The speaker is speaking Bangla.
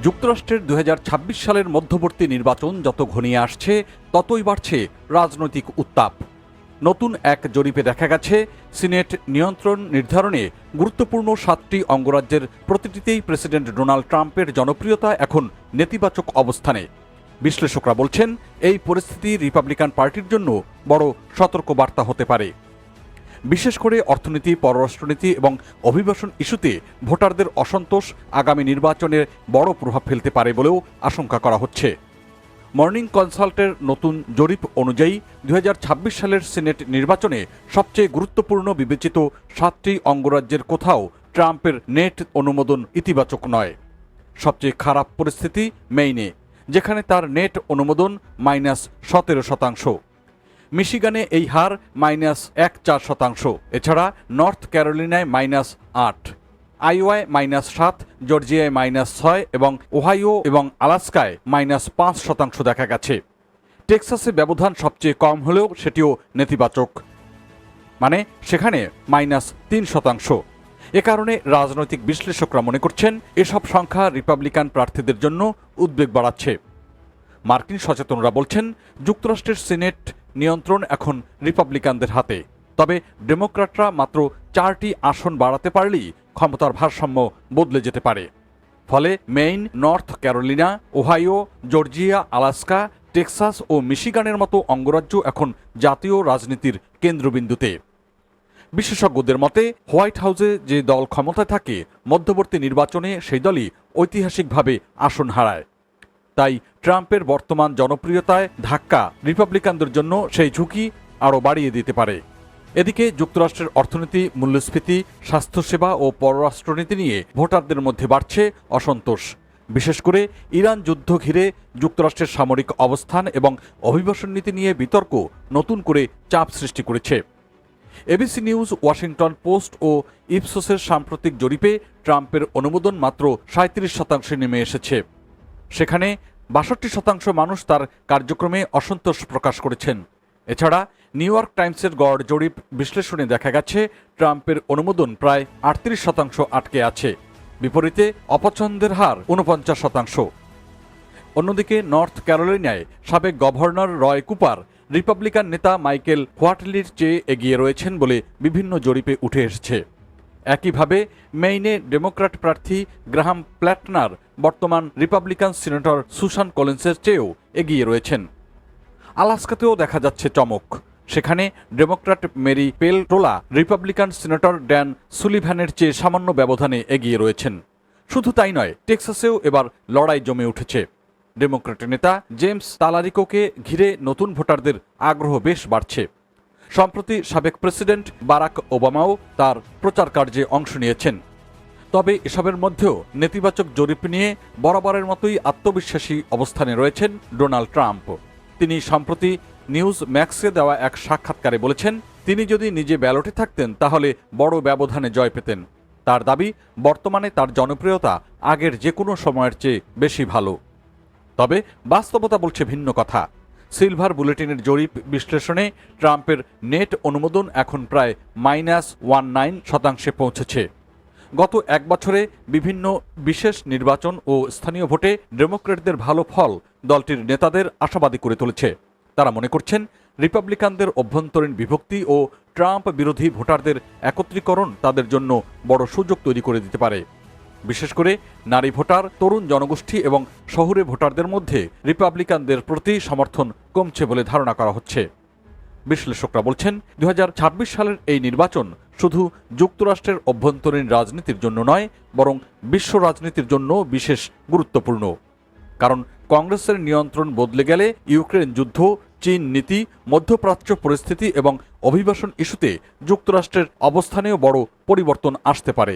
যুক্তরাষ্ট্রের ২০২৬ সালের মধ্যবর্তী নির্বাচন যত ঘনিয়ে আসছে ততই বাড়ছে রাজনৈতিক উত্তাপ। নতুন এক জরিপে দেখা গেছে, সিনেট নিয়ন্ত্রণ নির্ধারণে গুরুত্বপূর্ণ ৭টি অঙ্গরাজ্যের প্রতিটিতেই প্রেসিডেন্ট ডোনাল্ড ট্রাম্পের জনপ্রিয়তা এখন নেতিবাচক অবস্থানে। বিশ্লেষকরা বলছেন, এই পরিস্থিতি রিপাবলিকান পার্টির জন্য বড় সতর্কবার্তা হতে পারে। বিশেষ করে অর্থনীতি, পররাষ্ট্রনীতি এবং অভিবাসন ইস্যুতে ভোটারদের অসন্তোষ আগামী নির্বাচনে বড় প্রভাব ফেলতে পারে বলেও আশঙ্কা করা হচ্ছে। মর্নিং কনসাল্টের নতুন জরিপ অনুযায়ী ২০২৬ সালের সিনেট নির্বাচনে সবচেয়ে গুরুত্বপূর্ণ বিবেচিত ৭টি অঙ্গরাজ্যের কোথাও ট্রাম্পের নেট অনুমোদন ইতিবাচক নয়। সবচেয়ে খারাপ পরিস্থিতি মেইনে, যেখানে তার নেট অনুমোদন -১৭%। মিশিগানে এই হার -১.৪%। এছাড়া নর্থ ক্যারোলিনায় -৮, আইওয়ায় -৭, জর্জিয়ায় -৬ এবং ওহাইও এবং আলাস্কায় -৫% দেখা গেছে। টেক্সাসে ব্যবধান সবচেয়ে কম হলেও সেটিও নেতিবাচক, মানে সেখানে -৩%। এ কারণে রাজনৈতিক বিশ্লেষকরা মনে করছেন, এসব সংখ্যা রিপাবলিকান প্রার্থীদের জন্য উদ্বেগ বাড়াচ্ছে। মার্কিন সচেতনরা বলছেন, যুক্তরাষ্ট্রের সিনেট নিয়ন্ত্রণ এখন রিপাবলিকানদের হাতে। তবে ডেমোক্র্যাটরা মাত্র 4টি আসন বাড়াতে পারলেই ক্ষমতার ভারসাম্য বদলে যেতে পারে। ফলে Maine, North Carolina, Ohio, Georgia, Alaska, Texas ও মিশিগানের মতো অঙ্গরাজ্য এখন জাতীয় রাজনীতির কেন্দ্রবিন্দুতে। বিশেষজ্ঞদের মতে, হোয়াইট হাউসে যে দল ক্ষমতায় থাকে, মধ্যবর্তী নির্বাচনে সেই দলই ঐতিহাসিকভাবে আসন হারায়। তাই ট্রাম্পের বর্তমান জনপ্রিয়তায় ধাক্কা রিপাবলিকানদের জন্য সেই ঝুঁকি আরও বাড়িয়ে দিতে পারে। এদিকে যুক্তরাষ্ট্রের অর্থনীতি, মূল্যস্ফীতি, স্বাস্থ্যসেবা ও পররাষ্ট্রনীতি নিয়ে ভোটারদের মধ্যে বাড়ছে অসন্তোষ। বিশেষ করে ইরান যুদ্ধ ঘিরে যুক্তরাষ্ট্রের সামরিক অবস্থান এবং অভিবাসন নীতি নিয়ে বিতর্ক নতুন করে চাপ সৃষ্টি করেছে। এবিসি নিউজ, ওয়াশিংটন পোস্ট ও ইপসোসের সাম্প্রতিক জরিপে ট্রাম্পের অনুমোদন মাত্র 37% নেমে এসেছে। সেখানে 62% মানুষ তার কার্যক্রমে অসন্তোষ প্রকাশ করেছেন। এছাড়া নিউ ইয়র্ক টাইমসের গড় জরিপ বিশ্লেষণে দেখা গেছে, ট্রাম্পের অনুমোদন প্রায় 38% আটকে আছে। বিপরীতে অপছন্দের হার 49%। অন্যদিকে নর্থ ক্যারোলিনায় সাবেক গভর্নর রয় কুপার রিপাবলিকান নেতা মাইকেল হোয়াটলির চেয়ে এগিয়ে রয়েছেন বলে বিভিন্ন জরিপে উঠে এসেছে। একইভাবে মেইনে ডেমোক্র্যাট প্রার্থী গ্রাহাম প্ল্যাটনার বর্তমান রিপাবলিকান সিনেটর সুসান কলিন্সের চেয়েও এগিয়ে রয়েছেন। আলাস্কাতেও দেখা যাচ্ছে চমক। সেখানে Democrat Mary Peltola Republican senator Dan সুলিভানের চেয়ে সামান্য ব্যবধানে এগিয়ে রয়েছেন। শুধু তাই নয়, টেক্সাসেও এবার লড়াই জমে উঠেছে। ডেমোক্র্যাট নেতা জেমস তালারিকোকে ঘিরে নতুন ভোটারদের আগ্রহ বেশ বাড়ছে। সম্প্রতি সাবেক প্রেসিডেন্ট বারাক ওবামাও তার প্রচার কার্যে অংশ নিয়েছেন। তবে এসবের মধ্যেও নেতিবাচক জরিপ নিয়ে বরাবরের মতোই আত্মবিশ্বাসী অবস্থানে রয়েছেন ডোনাল্ড ট্রাম্প। তিনি সম্প্রতি নিউজ ম্যাক্সে দেওয়া এক সাক্ষাৎকারে বলেছেন, তিনি যদি নিজে ব্যালটে থাকতেন তাহলে বড় ব্যবধানে জয় পেতেন। তার দাবি, বর্তমানে তার জনপ্রিয়তা আগের যে কোনো সময়ের চেয়ে বেশি ভালো। তবে বাস্তবতা বলছে ভিন্ন কথা। সিলভার বুলেটিনের জরিপ বিশ্লেষণে ট্রাম্পের নেট অনুমোদন এখন প্রায় -19% পৌঁছেছে। গত এক বছরে বিভিন্ন বিশেষ নির্বাচন ও স্থানীয় ভোটে ডেমোক্র্যাটদের ভালো ফল দলটির নেতাদের আশাবাদী করে তুলেছে। তারা মনে করছেন, রিপাবলিকানদের অভ্যন্তরীণ বিভক্তি ও ট্রাম্প বিরোধী ভোটারদের একত্রীকরণ তাদের জন্য বড় সুযোগ তৈরি করে দিতে পারে। বিশেষ করে নারী ভোটার, তরুণ জনগোষ্ঠী এবং শহুরে ভোটারদের মধ্যে রিপাবলিকানদের প্রতি সমর্থন কমছে বলে ধারণা করা হচ্ছে। বিশ্লেষকরা বলছেন, ২০২৬ সালের এই নির্বাচন শুধু যুক্তরাষ্ট্রের অভ্যন্তরীণ রাজনীতির জন্য নয়, বরং বিশ্ব রাজনীতির জন্য বিশেষ গুরুত্বপূর্ণ। কারণ কংগ্রেসের নিয়ন্ত্রণ বদলে গেলে ইউক্রেন যুদ্ধ, চীন নীতি, মধ্যপ্রাচ্য পরিস্থিতি এবং অভিবাসন ইস্যুতে যুক্তরাষ্ট্রের অবস্থানেও বড় পরিবর্তন আসতে পারে।